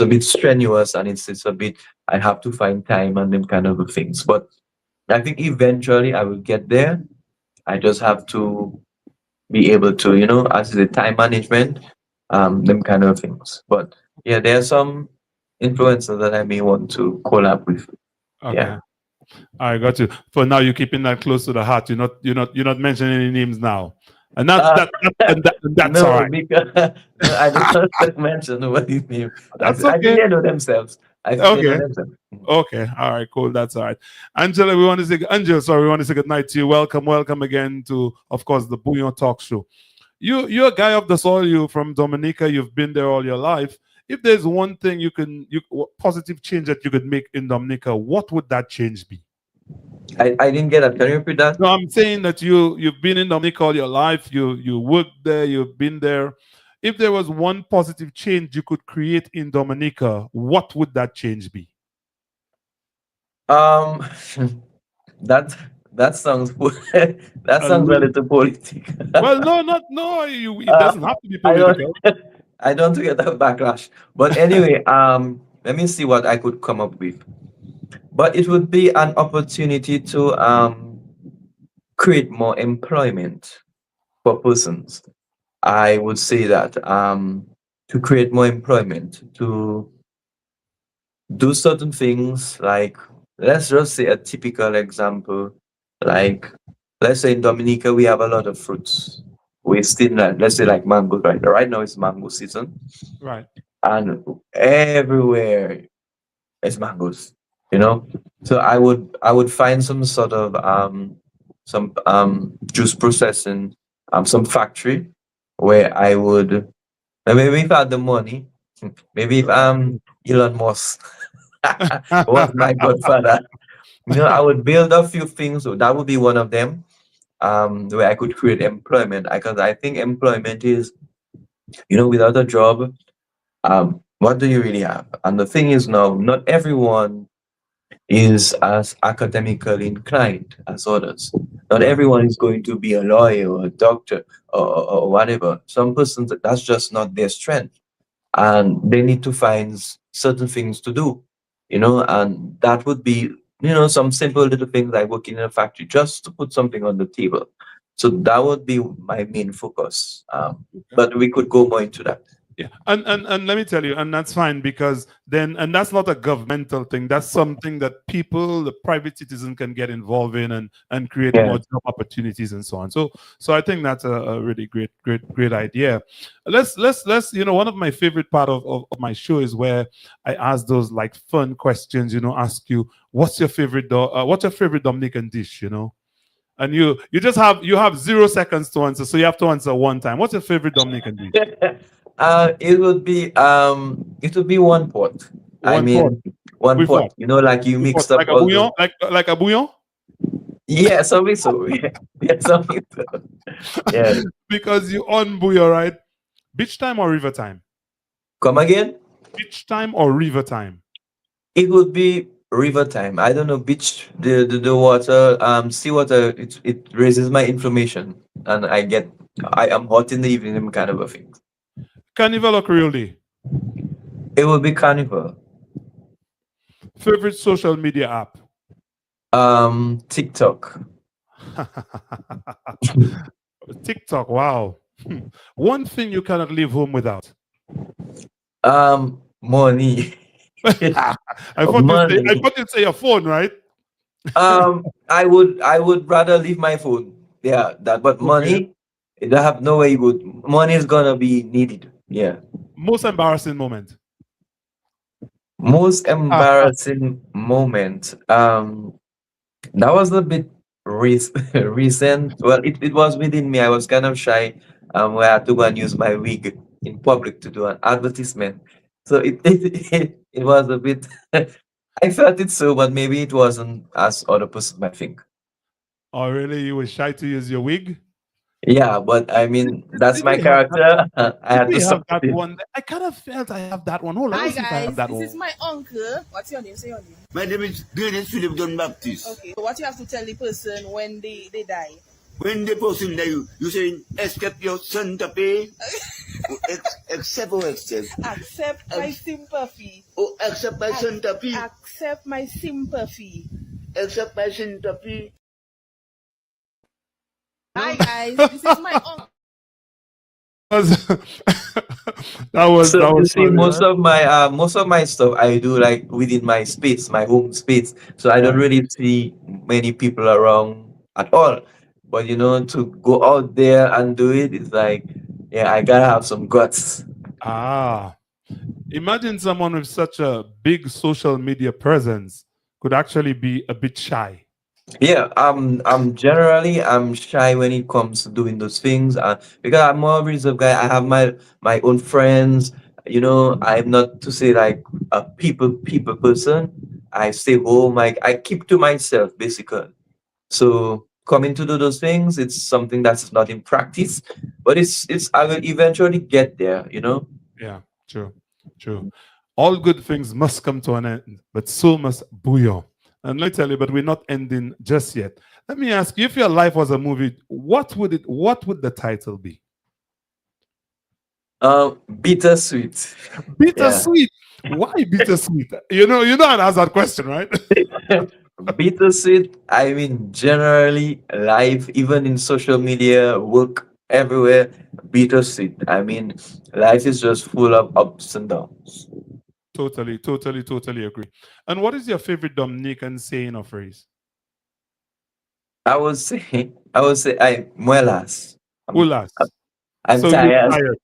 bit strenuous, and it's a bit, I have to find time and them kind of things. But I think eventually I will get there. I just have to be able to, as the time management, them kind of things. But yeah, there are some influencers that I may want to collab with. Okay. Yeah. I got you. For now, you're keeping that close to the heart. You're not mentioning any names now, and that's Uh, that's all no, right. because no, I don't want to mention nobody's name. That's I think okay. they know themselves. I think they know Okay. themselves. Okay. All right. Cool. That's all right. Angela, we want to say good night to you. Welcome again to, of course, the Bouyon Talk Show. You're a guy of the soil. You from Dominica. You've been there all your life. If there's one thing positive change that you could make in Dominica, what would that change be? I didn't get that. Can you repeat that? No, I'm saying that you've been in Dominica all your life. You worked there. You've been there. If there was one positive change you could create in Dominica, what would that change be? Um, that that sounds that A sounds a little. little political. Well, no. It doesn't have to be I don't political. I don't get that backlash. But anyway, let me see what I could come up with. But it would be an opportunity to create more employment for persons. I would say that to create more employment, to do certain things, like, let's just say a typical example, like, let's say in Dominica we have a lot of fruits. We still, let's say, like mango, right now it's mango season, Right. and everywhere is mangoes, you know. So I would find some sort of some juice processing, some factory where I would, maybe if I had the money, maybe if Elon Musk was my godfather, I would build a few things. So that would be one of them, where I could create employment. Because I think employment is, without a job, what do you really have? And the thing is, now, not everyone is as academically inclined as others. Not everyone is going to be a lawyer or a doctor, or whatever. Some persons, that's just not their strength, and they need to find certain things to do, and that would be, some simple little things like working in a factory just to put something on the table. So that would be my main focus. But we could go more into that. Yeah, and let me tell you, and that's fine, because and that's not a governmental thing. That's something that people, the private citizen, can get involved in and create Yeah. more job opportunities and so on. So I think that's a really great idea. Let's one of my favorite part of my show is where I ask those like fun questions. Ask you what's your favorite Dominican dish. And you have 0 seconds to answer, so you have to answer one time. What's your favorite Dominican dish? It would be one pot. I One mean, pot. one With pot. what? Like you With what? mixed up Like a all bouillon? the. Like a bouillon? Yeah, something so. Yeah, something so. Yeah. Because you on bouillon, right? Beach time or river time? Come again? Beach time or river time? It would be river time. I don't know, beach, the water, seawater. It raises my inflammation, and I am hot in the evening, kind of a thing. Carnival or Creole Day? It will be carnival. Favorite social media app? TikTok. TikTok. Wow. One thing you cannot leave home without? Money. I thought you'd say your phone, right? I would rather leave my phone. Yeah, that. But Okay. money, I have no way. Money is gonna be needed. Yeah. Most embarrassing moment? Most embarrassing moment. That was a bit recent. Well, it was within me. I was kind of shy. Where I had to go and use my wig in public to do an advertisement. So it was a bit. I felt it so, but maybe it wasn't as other person might think. Oh, really? You were shy to use your wig? Yeah, but I mean that's Did my we have that? character. I Did had we to have support that it. one? I kind of felt I have that one. Hold on, let Hi me see if I have guys, that this is one. my uncle. What's your name? Say your name. My name is Duraney Philip John Baptist. Okay. So what you have to tell the person when they die? When the person that you saying accept your son to pay, accept or accept? Accept my sympathy. Oh, accept my son to pay. Accept my sympathy. Accept my son to pay. Hi guys, this is my uncle. So That you was see, funny, right? most of my stuff I do like within my space, my home space. So I don't Yeah. really see many people around at all. But you know, to go out there and do it, it's like, yeah, I gotta have some guts. Ah, imagine someone with such a big social media presence could actually be a bit shy. Yeah, I'm shy when it comes to doing those things, because I'm more of a reserved guy. I have my own friends. You know, I'm not to say like a people person. I stay home. I keep to myself basically. So coming to do those things, it's something that's not in practice, but it's I will eventually get there. You know. Yeah, true, true. All good things must come to an end, but so must Bouyon. And let me tell you, but we're not ending just yet. Let me ask you, if your life was a movie, what would the title be? Bittersweet. Yeah. Bittersweet. Why bittersweet? You know how to ask that question, right? Bittersweet, I mean, generally, life, even in social media, work, everywhere, bittersweet. I mean, life is just full of ups and downs. Totally, totally, totally agree. And what is your favorite Dominican saying or phrase? I muelas. I'm, Ulas. I'm So you're tired. tired.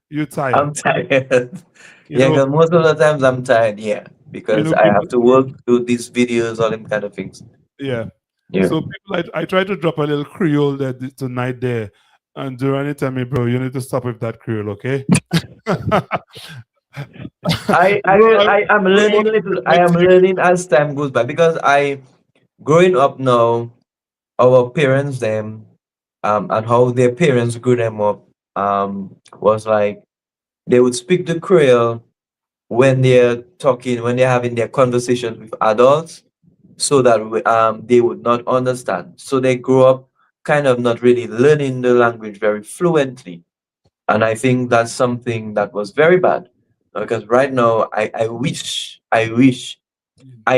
You're tired. I'm tired. You Yeah, know, because most of the times I'm tired. Yeah, you because know, I have people. to work, do these videos, all them kind of things. Yeah. Yeah. So people, I try to drop a little Creole there tonight there, and Durand tell me, bro, you need to stop with that Creole, okay? Bro, I am bro, learning little. I am learning as time goes by because growing up now, our parents them, and how their parents grew them up, was like they would speak the Creole when they're talking, when they're having their conversations with adults, so that they would not understand. So they grow up kind of not really learning the language very fluently. And I think that's something that was very bad. Because right now I wish I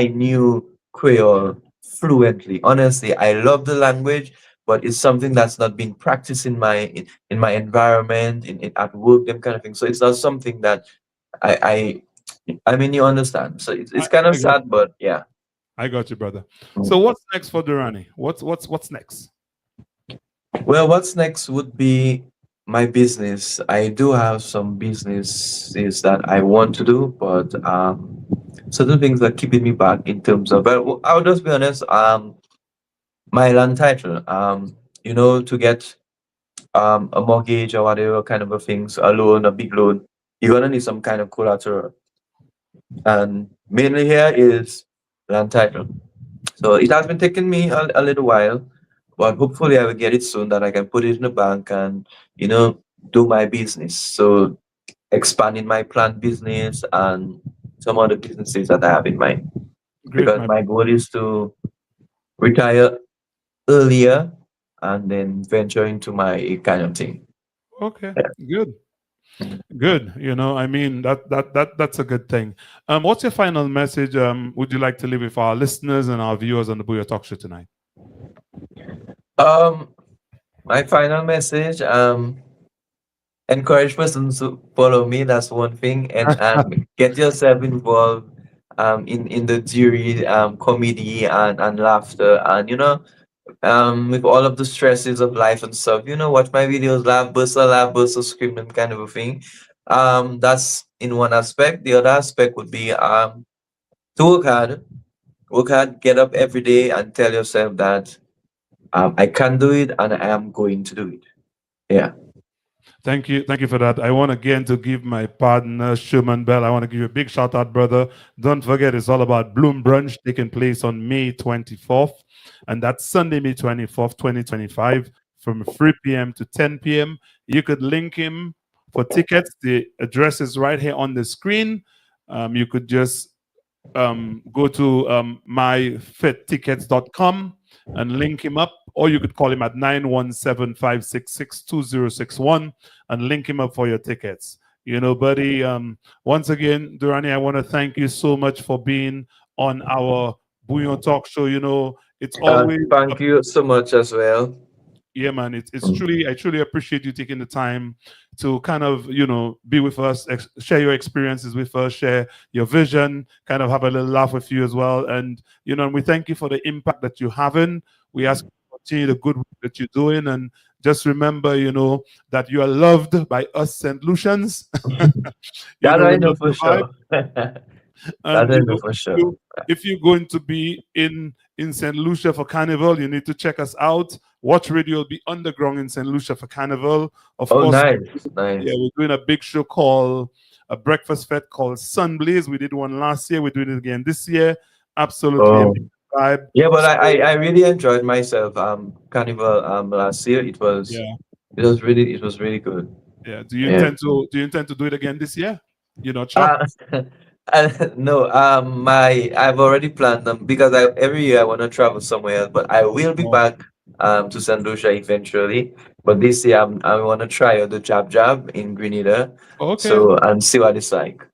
knew Creole fluently. Honestly, I love the language, but it's something that's not been practiced in my environment, in at work, them kind of thing. So it's not something that I mean, you understand. So it's kind of I got sad, but yeah. I got you, brother. So Mm. what's next for Durani? What's next? Well, what's next would be my business. I do have some businesses that I want to do, but certain things are keeping me back in terms of. Well, I'll just be honest. My land title. To get a mortgage or whatever kind of a things, a loan, a big loan, you're gonna need some kind of collateral, and mainly here is land title. So it has been taking me a little while, but hopefully I will get it soon that I can put it in the bank and you know do my business. So expanding my plant business and some other businesses that I have in mind. Great, Because my my goal is to retire earlier and then venture into my kind of thing. okay, good. Good. I mean that's a good thing. What's your final message? Would you like to leave with our listeners and our viewers on the Booyah Talk Show tonight? Um, my final message, encourage persons to follow me. That's one thing, and get yourself involved in the jury comedy and laughter, and with all of the stresses of life and stuff. Watch my videos, laugh, burst, scream, them kind of a thing. That's in one aspect. The other aspect would be to work hard, get up every day, and tell yourself that I can do it and I am going to do it. Yeah. Thank you for that. I want again to give my partner Sherman Bell. I want to give you a big shout out, brother. Don't forget, it's all about Bloom Brunch taking place on May 24th, and that's Sunday, May 24th, 2025, from 3 p.m. to 10 p.m. You could link him for tickets. The address is right here on the screen. You could just go to myfittickets.com and link him up, or you could call him at 917-566-2061 and link him up for your tickets. You know, buddy, once again, Duraney, I want to thank you so much for being on our Bouyon Talk Show. You know, it's always Thank you so much as well. Yeah, man, it's truly, I truly appreciate you taking the time to kind of, you know, be with us, share your experiences with us, share your vision, kind of have a little laugh with you as well. And, you know, we thank you for the impact that you're having. We ask you to continue the good work that you're doing. And just remember, you know, that you are loved by us St. Lucians. That I know for sure. And That I you know know, for sure. if you're going to be in St. Lucia for Carnival, you need to check us out. Watch Radio will be underground in St. Lucia for Carnival. Of course, nice. Yeah, we're doing a big show called a breakfast fete called Sunblaze. We did one last year. We're doing it again this year. Absolutely amazing vibe. Yeah, but I really enjoyed myself. Carnival last year. It was really good. Yeah. Do you intend to do it again this year? You're not sure? No, I've already planned them because every year I want to travel somewhere else, but I will be back to St. Lucia eventually. But this year I want to try out the Jab in Grenada. Okay. So and see what it's like.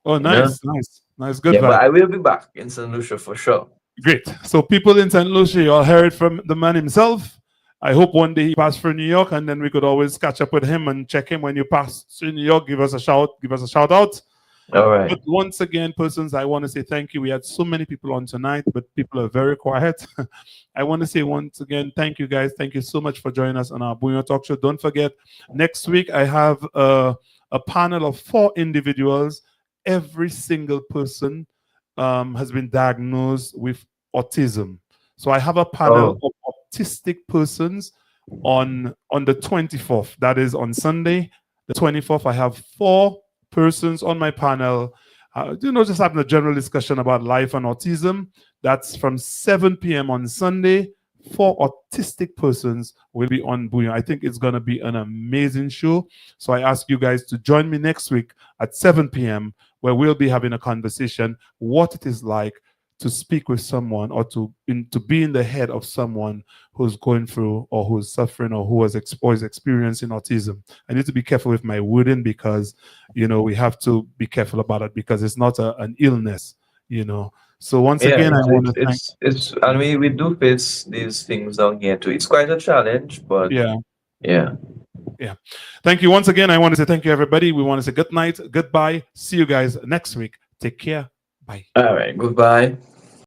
Oh, nice. Good Yeah, vibe. but I will be back in St. Lucia for sure. Great. So people in St. Lucia, you all heard from the man himself. I hope one day he passed through New York, and then we could always catch up with him and check him when you pass through New York. Give us a shout out. All right. But once again, persons, I want to say thank you. We had so many people on tonight, but people are very quiet. I want to say once again, thank you guys. Thank you so much for joining us on our Bouyon Talk Show. Don't forget, next week I have a panel of 4 individuals. Every single person has been diagnosed with autism. So I have a panel of autistic persons on the 24th. That is on Sunday, the 24th. I have 4 persons on my panel, just having a general discussion about life and autism. That's from 7 p.m. on Sunday. 4 autistic persons will be on Bouyon. I think it's going to be an amazing show. So I ask you guys to join me next week at 7 p.m. where we'll be having a conversation, what it is like to speak with someone or to be in the head of someone who's going through or who's suffering or who is experiencing autism. I need to be careful with my wording because, you know, we have to be careful about it because it's not an illness, you know. So once again, I want to thank. And we do face these things down here too. It's quite a challenge, but yeah. Thank you once again. I want to say thank you, everybody. We want to say good night, goodbye. See you guys next week. Take care. Bye. All right. Goodbye.